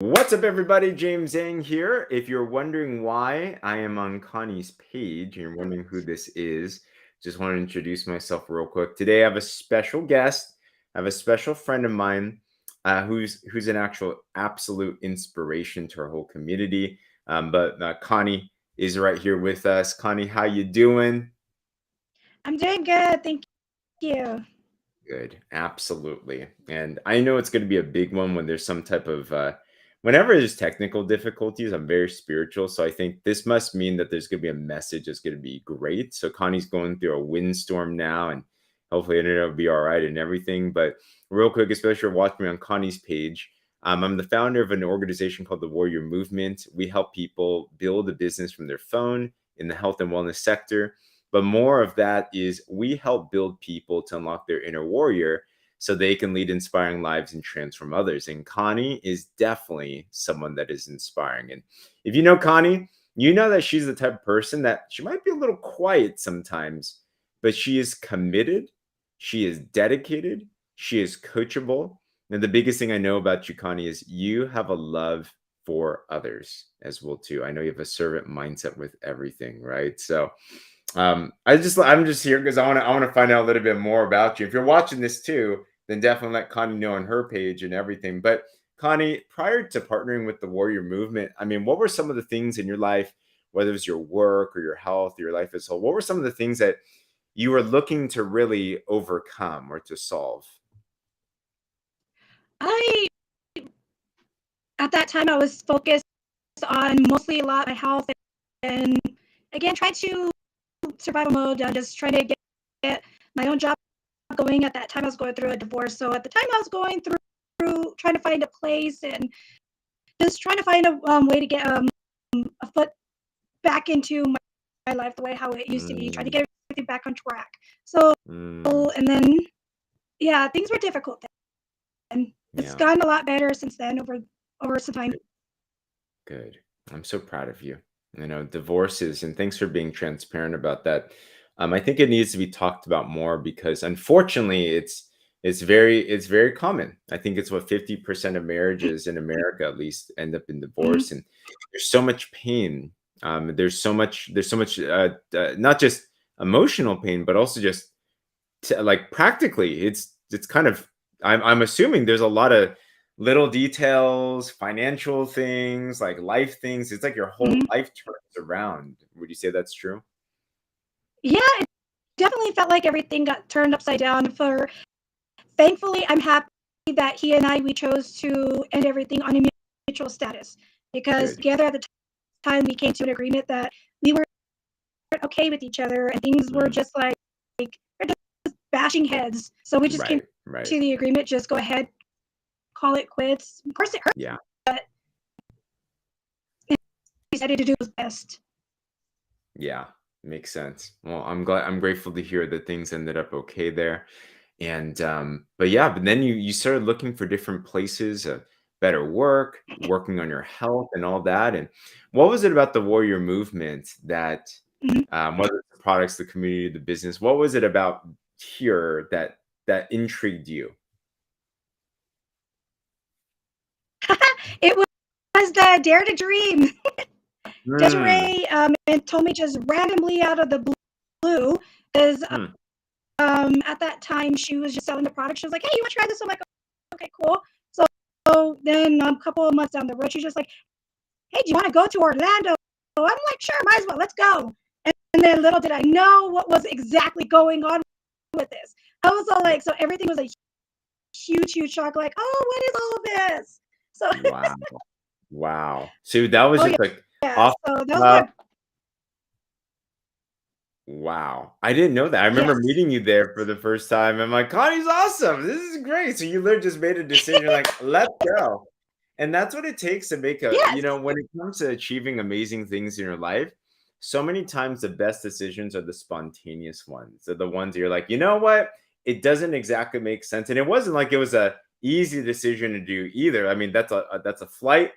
What's up, everybody? James Zhang here. If you're wondering why I am on Connie's page and you're wondering who this is, just want to introduce myself real quick. Today, I have a special guest. I have a special friend of mine who's an actual absolute inspiration to our whole community. But Connie is right here with us. Connie, how you doing? I'm doing good, thank you. Good, absolutely. And I know it's going to be a big one when there's some type of whenever there's technical difficulties. I'm very spiritual, so I think this must mean that there's going to be a message that's going to be great. So Connie's going through a windstorm now, and hopefully internet will be all right and everything. But real quick, especially if you're watching me on Connie's page, I'm the founder of an organization called the Warrior Movement. We help people build a business from their phone in the health and wellness sector, but more of that is we help build people to unlock their inner warrior so they can lead inspiring lives and transform others. And Connie is definitely someone that is inspiring. And if you know Connie, you know that she's the type of person that she might be a little quiet sometimes, but she is committed, she is dedicated, she is coachable. And the biggest thing I know about you, Connie, is you have a love for others as well too. I know you have a servant mindset with everything, right? So I'm just here because I want to find out a little bit more about you. If you're watching this too, then definitely let Connie know on her page and everything. But Connie, prior to partnering with the Warrior Movement, I mean, what were some of the things in your life, whether it was your work or your health, or your life as a whole? What were some of the things that you were looking to really overcome or to solve? I At that time I was focused on mostly a lot my health and again trying to survival mode, just trying to get my own job going. At that time I was going through a divorce, so at the time I was going through trying to find a place and just trying to find a way to get a foot back into my life the way how it used to be, trying to Mm, get everything back on track. So mm, and then yeah, things were difficult then. It's yeah, gotten a lot better since then over some time. good, good. I'm so proud of you. You know, divorces, and thanks for being transparent about that. I think it needs to be talked about more because unfortunately it's very common. I think it's what 50% of marriages in America at least end up in Mm-hmm. divorce, and there's so much pain. There's so much not just emotional pain, but also just like practically it's kind of I'm assuming there's a lot of little details, financial things, like life things. It's like your whole Mm-hmm. life turns around. Would you say that's true? Yeah, it definitely felt like everything got turned upside down. For thankfully, I'm happy that he and we chose to end everything on a mutual status because Good. together at the time we came to an agreement that we were okay with each other and things were Mm, just like we're just bashing heads. So we just came right, right. to the agreement, just go ahead, call it quits. Of course, it hurt, Yeah, but he decided to do his best. yeah. Makes sense. Well, I'm grateful to hear that things ended up okay there. And but yeah, but then you started looking for different places, better work, working on your health and all that. And what was it about the warrior movement that Mhm. whether it's the products, the community, the business, what was it about here that intrigued you? It was the Dare to Dream. Mm, Desiree and told me just randomly out of the blue because mm, at that time she was just selling the product. She was like, "Hey, you want to try this?" I'm like, "Okay, cool." So then a couple of months down the road, she's just like, "Hey, do you want to go to Orlando?" I'm like, "Sure, might as well. Let's go." And then little did I know what was exactly going on with this. I was all like, so everything was a huge, huge shock. Like, oh, what is all of this? So, wow. Wow. So that was oh just like yeah, off so that the was cuff. my Wow. I didn't know that. I remember yes. meeting you there for the first time. I'm like, Connie's awesome. This is great. So you literally just made a decision like, let's go. And that's what it takes to make Yes. when it comes to achieving amazing things in your life, so many times the best decisions are the spontaneous ones. They're the ones you're like, you know what? It doesn't exactly make sense. And it wasn't like it was a easy decision to do either. I mean, that's a flight,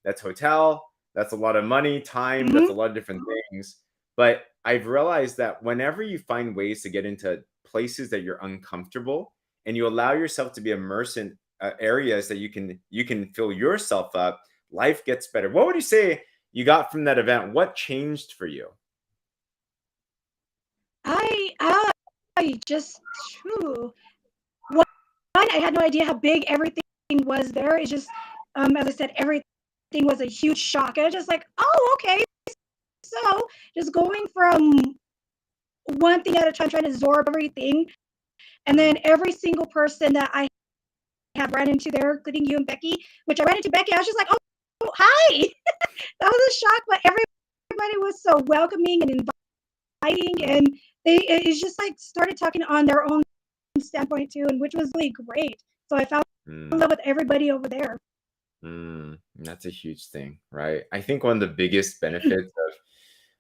that's hotel, that's a lot of money, time, that's Mm-hmm. a lot of different things. But I've realized that whenever you find ways to get into places that you're uncomfortable and you allow yourself to be immersed areas that you can fill yourself up, life gets better. What would you say you got from that event? What changed for you? I just whew, one, I had no idea how big everything was there. It's just, as I said, everything was a huge shock. I was just like, oh, okay. So just going from one thing at a time, trying to absorb everything, and then Mm, every single person that I have ran into there, including you and Becky, which I ran into Becky, I was just like, oh hi. That was a shock, but everybody was so welcoming and inviting, and it's just like started talking on their own standpoint too, and which was really great. So I found mm. love with everybody over there. That's a huge thing, right? I think one of the biggest benefits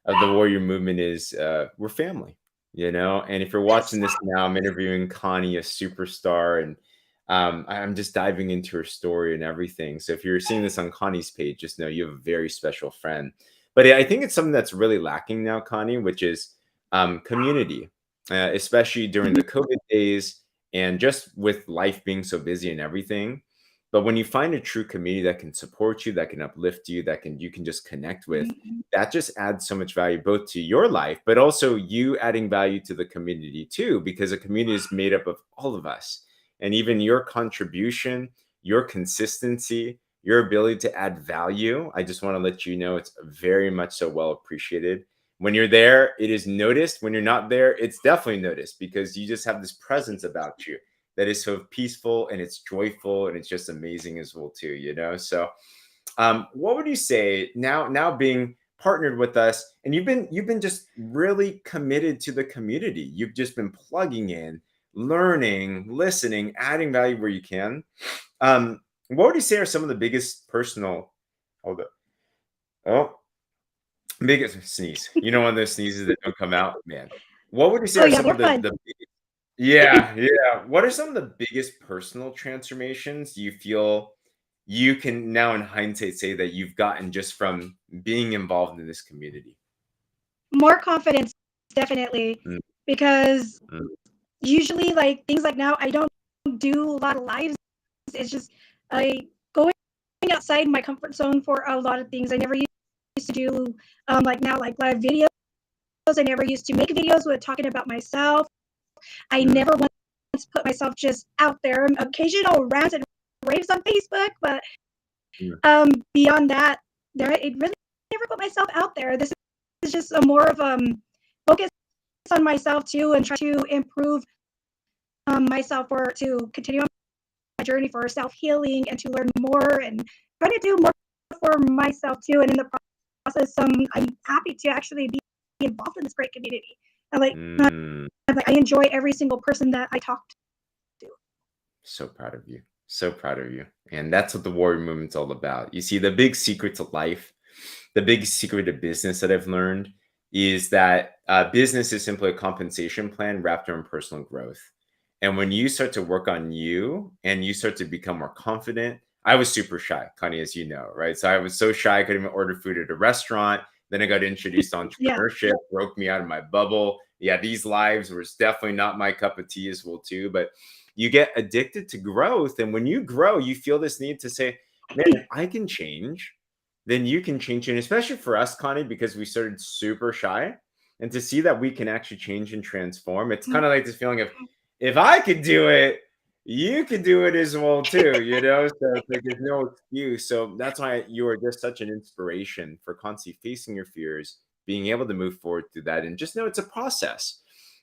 of the warrior movement is we're family, you know. And if you're Yes. watching this now, I'm interviewing Connie, a superstar, and I'm just diving into her story and everything. So if you're seeing this on Connie's page, just know you have a very special friend. But I think it's something that's really lacking now, Connie, which is community, especially during Mhm. the COVID days and just with life being so busy and everything. But when you find a true community that can support you, that can uplift you, that can you can just connect with, Mhm. that just adds so much value both to your life, but also you adding value to the community too, because a community is made up of all of us. And even your contribution, your consistency, your ability to add value, I just want to let you know it's very much so well appreciated. When you're there, it is noticed. When you're not there, it's definitely noticed because you just have this presence about you that is so peaceful and it's joyful and it's just amazing as well too, you know. So what would you say now being partnered with us, and you've been just really committed to the community, you've just been plugging in, learning, listening, adding value where you can. What would you say are some of the biggest personal, hold up, oh, biggest sneeze, you know, one of those sneezes that don't come out, man. What would you say Oh are yeah, some they're of the fun. yeah, yeah. What are some of the biggest personal transformations you feel you can now, in hindsight, say that you've gotten just from being involved in this community? More confidence, definitely, Mm, because mm, usually like things like now I don't do a lot of lives. It's just I going outside my comfort zone for a lot of things. I never used to do like now like live videos. I never used to make videos with talking about myself. I mm, never once put myself just out there. Occasional rants and raves on Facebook, but mm, beyond that, there it really never put myself out there. This is just a more of focus on myself too, and try to improve myself for to continue on my journey for self healing and to learn more and try to do more for myself too. And in the process, I'm happy to actually be involved in this great community. And mm. like I enjoy every single person that I talk to. So proud of you. So proud of you. And that's what the warrior movement's all about. You see, the big secret to life, the big secret to business that I've learned is that business is simply a compensation plan wrapped around personal growth. And when you start to work on you and you start to become more confident, I was super shy, Connie, as you know, right? So I was so shy, I couldn't even order food at a restaurant. Then I got introduced to Yeah. entrepreneurship, broke me out of my bubble. Yeah, these lives was definitely not my cup of tea as well, too. But you get addicted to growth. And when you grow, you feel this need to say, man, if I can change, then you can change. And especially for us, Connie, because we started super shy, and to see that we can actually change and transform, it's kind of like this feeling of, if I could do it, you could do it as well too, you know? So it's like there's no excuse. So that's why you are just such an inspiration for constantly facing your fears, being able to move forward through that, and just know it's a process.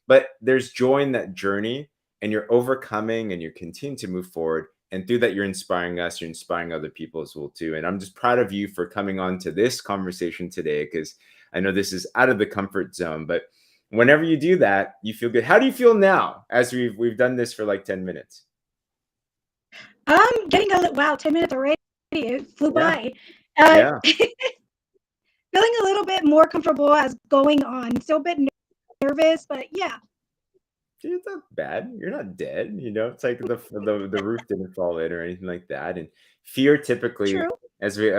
But there's joy in that journey, and you're overcoming and you're continuing to move forward. And through that, you're inspiring us, you're inspiring other people as well too. And I'm just proud of you for coming on to this conversation today, because I know this is out of the comfort zone, but whenever you do that, you feel good. How do you feel now as we've done this for like 10 minutes? Getting a wow, 10 minutes already. It flew Yeah. by. Yeah. Feeling a little bit more comfortable as going on. Still a bit nervous, but yeah, It's not bad. You're not dead. You know, it's like the roof didn't fall in or anything like that. And fear typically, true. as we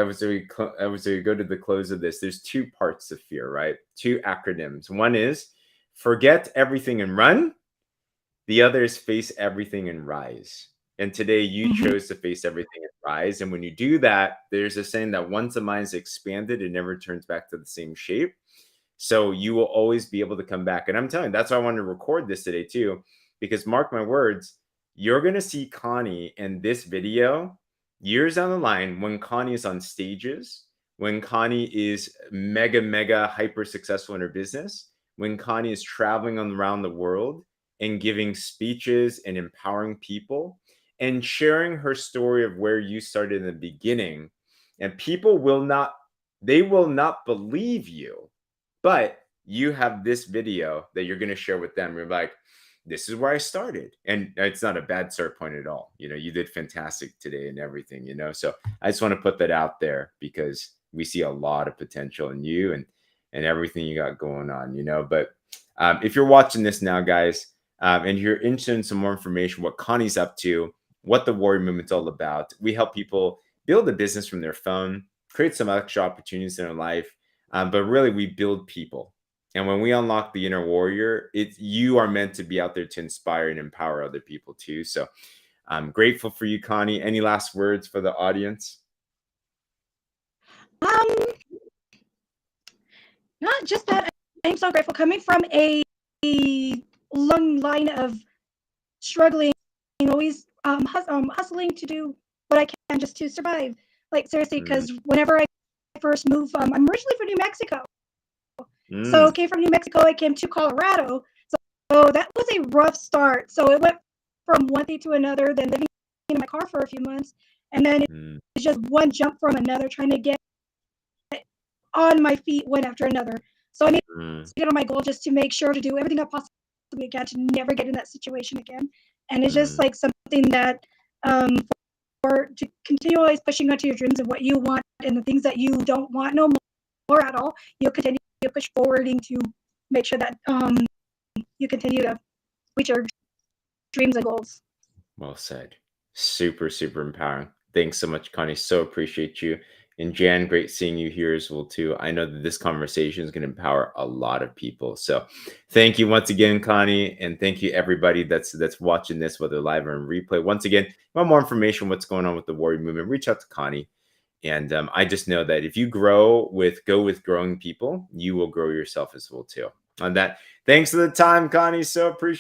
go to the close of this, there's two parts of fear, right? Two acronyms. One is forget everything and run. The other is face everything and rise. And today you Mhm. chose to face everything and rise. And when you do that, there's a saying that once the mind is expanded, it never turns back to the same shape. So you will always be able to come back. And I'm telling you, that's why I wanted to record this today too, because mark my words, you're going to see Connie in this video years down the line when Connie is on stages, when Connie is mega, mega hyper successful in her business, when Connie is traveling around the world and giving speeches and empowering people and sharing her story of where you started in the beginning. And people will not, they will not believe you, but you have this video that you're going to share with them. You're like, this is where I started. And it's not a bad start point at all. You know, you did fantastic today and everything, you know. So I just want to put that out there because we see a lot of potential in you and everything you got going on, you know. But if you're watching this now, guys, and you're interested in some more information, what Connie's up to, what the Warrior Movement's all about, we help people build a business from their phone, create some extra opportunities in their life, but really, we build people. And when we unlock the inner warrior, it's you are meant to be out there to inspire and empower other people too. So I'm grateful for you, Connie. Any last words for the audience? Um, Not just that. I'm so grateful coming from a long line of struggling, always hustling to do what I can just to survive. Like seriously, Mm, because whenever I first moved, I'm originally from New Mexico, so mm, came from New Mexico. I came to Colorado, so that was a rough start. So it went from one thing to another, then living in my car for a few months, and then mm, it's just one jump from another, trying to get on my feet one after another. So I made mm, it on my goal just to make sure to do everything I possibly can to never get in that situation again. And it's just mm, like something that um, for to continue always pushing onto your dreams and what you want and the things that you don't want no more at all. You'll continue to push forwarding to make sure that you continue to reach your dreams and goals. well said. Super, super empowering. Thanks so much, Connie. So appreciate you. And Jan, great seeing you here as well too. I know that this conversation is going to empower a lot of people. So thank you once again, Connie, and thank you everybody that's watching this, whether live or in replay. Once again, if you want more information, what's going on with the Warrior Movement, reach out to Connie. And I just know that if you go with growing people, you will grow yourself as well too. On that, thanks for the time, Connie. So appreciate.